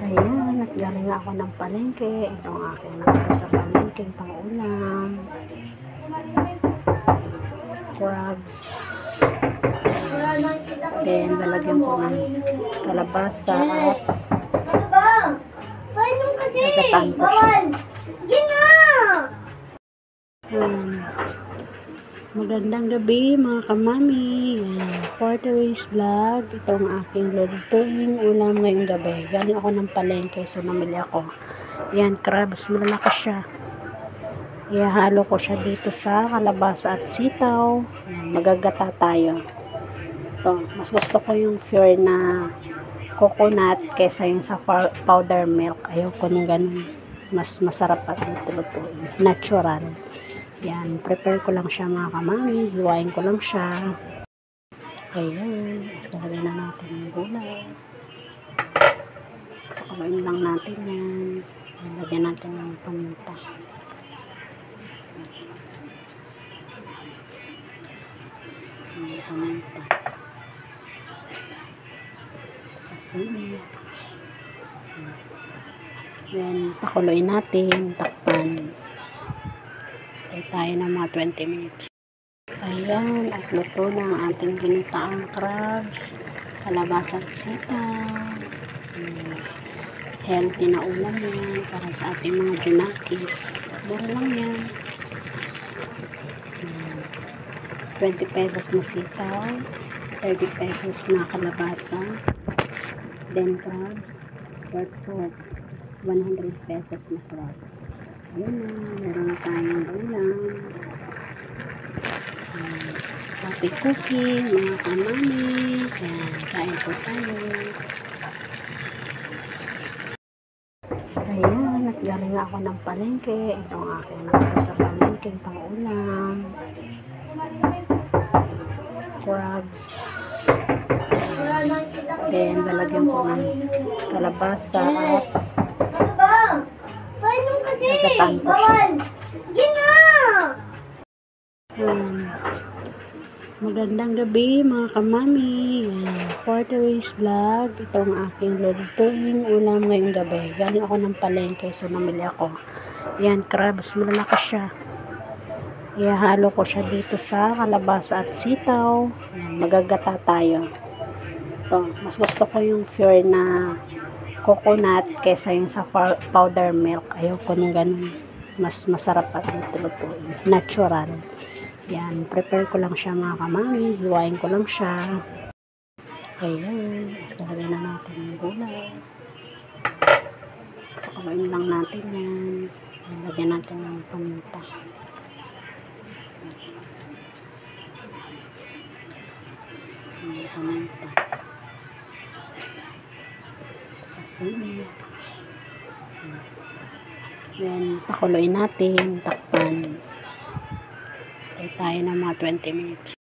Ayan, at galing ako ng palengke. Ito ang aking nakita sa palengke, pang-ulam. Crabs. Then, lalagyan ko ng kalabasa at nagatan ko siya. Magandang gabi mga kamami. For today's vlog, ito ang aking lulutuing ulam ngayong gabi. Galing ako ng palengke, so namili ako. Ayan, crabs, malalaki siya. Ihalo ko siya dito sa kalabasa at sitaw. Ayan, magagata tayo. Ito, mas gusto ko yung pure na coconut kesa yung sa powder milk. Ayoko nung ganun. Mas masarap at lutuin. Natural. Yan, prepare ko lang siya mga kamami. Hiwain ko lang siya. Ayan, lagyan na natin yung gulay. Pakuluin lang natin yan. Lagyan natin ng paminta. Paminta. Asin. Yan, pakuluin natin. Takpan. Tayo ng mga 20 minutes. Ayan, at luto na ang ating ginataang crabs, kalabasa at sitaw. Healthy na ulam yan para sa ating mga junakis. Mura lang yan. 20 pesos na sitaw, 30 pesos na kalabasa, then crabs, worth 100 pesos na crabs. Ayan na, meron tayong ulam. Happy cooking, mga kamami. Ayan, kain po tayo. Ayan, at galing ako ng palengke. Ito ang aking nakita sa palengke, pang-ulam. Crabs. Then, lalagyan ko ng kalabasa at nagatan ko siya. Magandang gabi mga kamami. For today's vlog, ito ang aking lulutuing ulam ngayong gabi. Galing ako ng palengke, so namili ako. Ayan, crabs, malalaki siya. Ihalo ko siya dito sa kalabasa at sitaw. Ayan, magagata tayo. Ito, mas gusto ko yung pure na coconut kesa yung sa powder milk. Ayoko nung ganun. Mas masarap at lutuin. Natural. Yan, prepare ko lang siya mga kamami. Hiwain ko lang siya. Ayan, lagyan na natin yung gulay. Pakuluin lang natin yan. Lagyan natin ng paminta. Paminta. Asin. Then, pakuluin natin. Takpan. Tayo ng mga 20 minutes.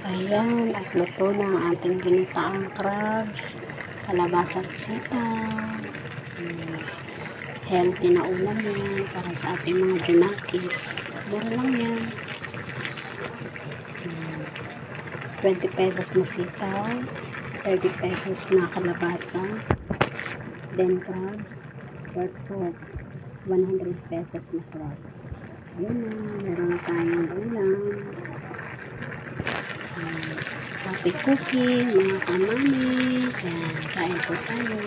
Ayan, at luto na ang ating ginataang crabs, kalabasa at sitaw. Healthy na ulam yan para sa ating mga junakis. Mura lang yan. 20 pesos na sitaw, 30 pesos na kalabasa, then crabs, worth 100 pesos na crabs. Ayan na, meron tayong ulam. Happy cooking, mga kamami. Ayan, kain po tayo.